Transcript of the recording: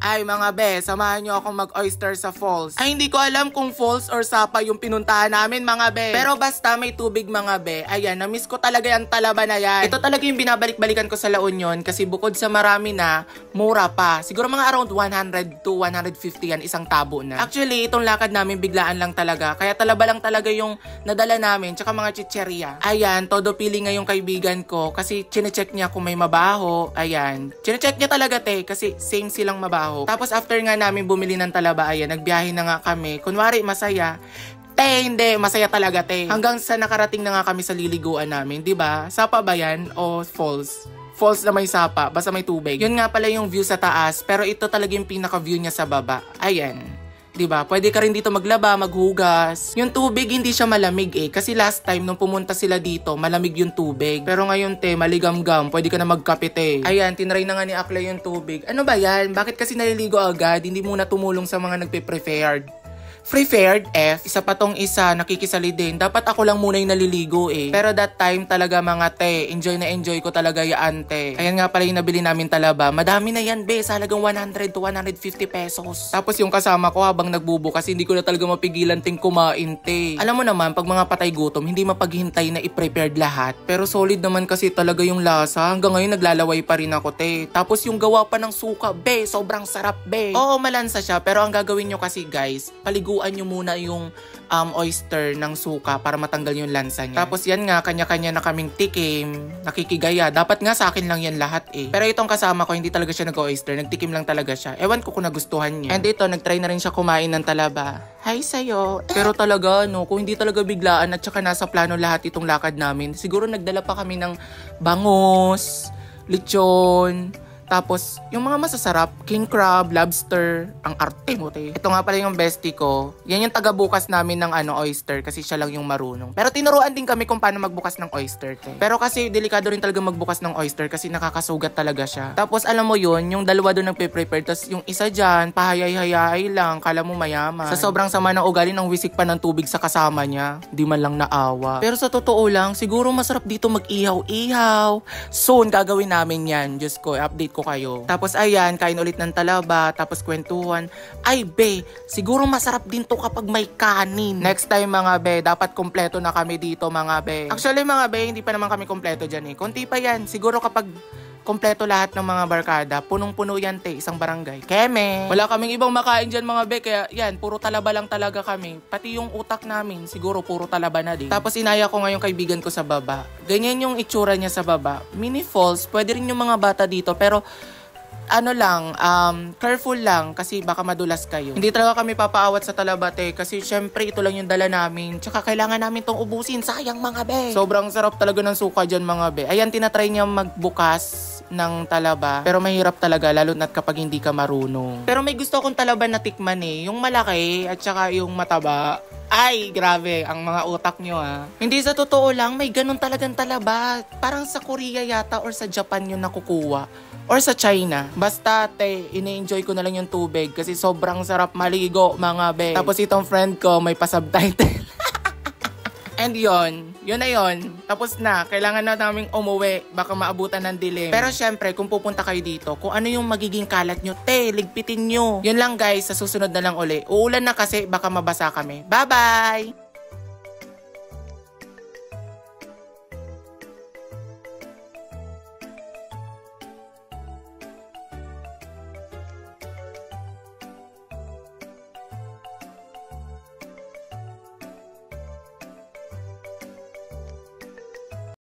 Ay mga be, samahan nyo akong mag-oyster sa falls. Ay hindi ko alam kung falls or sapa yung pinuntahan namin mga be. Pero basta may tubig mga be. Ayan, na-miss ko talaga yung Talaba na yan. Ito talaga yung binabalik-balikan ko sa La Union kasi bukod sa marami na, mura pa. Siguro mga around 100 to 150 yan isang tabo na. Actually, itong lakad namin biglaan lang talaga. Kaya Talaba lang talaga yung nadala namin, tsaka mga chicheria. Ayan, todo pili nga yung kaibigan ko kasi chinecheck niya kung may mabaho. Ayan, chinecheck niya talaga kasi same silang mabaho. Tapos after nga namin bumili ng Talaba, ayan, nagbiyahe na nga kami. Kunwari, masaya. Hindi, masaya talaga, Hanggang sa nakarating na nga kami sa liliguan namin, di ba? Sapa ba yan o falls? Falls na may sapa, basta may tubig. Yun nga pala yung view sa taas, pero ito talaga yung pinaka-view niya sa baba. Ayan. Diba? Pwede ka rin dito maglaba, maghugas. Yung tubig hindi siya malamig kasi last time nung pumunta sila dito, malamig yung tubig. Pero ngayon maligamgam, pwede ka na magkape Ayan, tinry na nga ni Akla yung tubig. Ano ba yan? Bakit kasi naliligo agad? Hindi muna tumulong sa mga nagpe-prepared. Prepared F, isa pa tong isa, nakikisali din. Dapat ako lang muna yung naliligo Pero that time talaga mga enjoy na enjoy ko talaga yan Ayan nga pala yung nabili namin Talaba. Madami na yan sa halagang 100 to 150 pesos. Tapos yung kasama ko habang nagbubukas, hindi ko na talaga mapigilan kumain Alam mo naman, pag mga patay gutom, hindi mapaghintay na i-prepared lahat. Pero solid naman kasi talaga yung lasa. Hanggang ngayon naglalaway pa rin ako Tapos yung gawa pa ng suka, sobrang sarap Oo, malansa siya. Pero ang gagawin nyo kasi guys, paliguan nyo muna yung oyster ng suka para matanggal yung lansa niya. Tapos yan nga, kanya-kanya na kaming tikim, nakikigaya. Dapat nga sa akin lang yan lahat Pero itong kasama ko, hindi talaga siya nag-oyster. Nagtikim lang talaga siya. Ewan ko kung nagustuhan niya. And ito, nagtry na rin siya kumain ng Talaba. Hi sa'yo. Pero talaga, kung hindi talaga biglaan at saka nasa plano lahat itong lakad namin, siguro nagdala pa kami ng bangus, lechon, tapos, yung mga masasarap, king crab, lobster, ang arte mo Ito nga pala yung bestie ko. Yan yung taga-bukas namin ng oyster kasi siya lang yung marunong. Pero tinuruan din kami kung paano magbukas ng oyster Pero kasi delikado rin talaga magbukas ng oyster kasi nakakasugat talaga siya. Tapos alam mo yun, yung dalawa doon nagpe-prepare. Tapos yung isa dyan, pahayay-hayay lang, kala mo mayaman. Sa sobrang sama ng ugali, ng wisik pa ng tubig sa kasama niya, di man lang naawa. Pero sa totoo lang, siguro masarap dito mag-ihaw-ihaw. Soon, gagawin namin yan. Diyos ko, update ko kayo. Tapos ayan, kain ulit ng Talaba, tapos kwentuhan. Ay siguro masarap din to kapag may kanin. Next time mga dapat kompleto na kami dito mga Actually mga hindi pa naman kami kompleto dyan Konti pa yan. Siguro kapag kompleto lahat ng mga barkada, punong-puno yan isang barangay. Keme! Wala kaming ibang makain dyan mga kaya yan, puro Talaba lang talaga kami. Pati yung utak namin, siguro puro Talaba na din. Tapos inaya ko nga yung kaibigan ko sa baba. Ganyan yung itsura niya sa baba. Mini falls, pwede rin yung mga bata dito, pero careful lang kasi baka madulas kayo. Hindi talaga kami papaawat sa Talaba kasi syempre ito lang yung dala namin. Tsaka kailangan namin tong ubusin. Sayang mga Sobrang sarap talaga ng suka dyan mga Ayan, tinatry niya magbukas ng Talaba. Pero mahirap talaga lalo na't kapag hindi ka marunong. Pero may gusto akong Talaba na tikman yung malaki at saka yung mataba. Ay, grabe, ang mga utak nyo Hindi sa totoo lang, may ganun talagang Talaba. Parang sa Korea yata or sa Japan yun nakukuha. Or sa China. Basta, ini-enjoy ko na lang yung tubig kasi sobrang sarap maligo, mga Tapos itong friend ko, may pa-subtitle. And yun na yun. Tapos na, kailangan na naming umuwi. Baka maabutan ng dilim. Pero syempre, kung pupunta kayo dito, kung ano yung magiging kalat nyo, ligpitin nyo. Yun lang guys, sa susunod na lang uli. Uulan na kasi, baka mabasa kami. Bye-bye!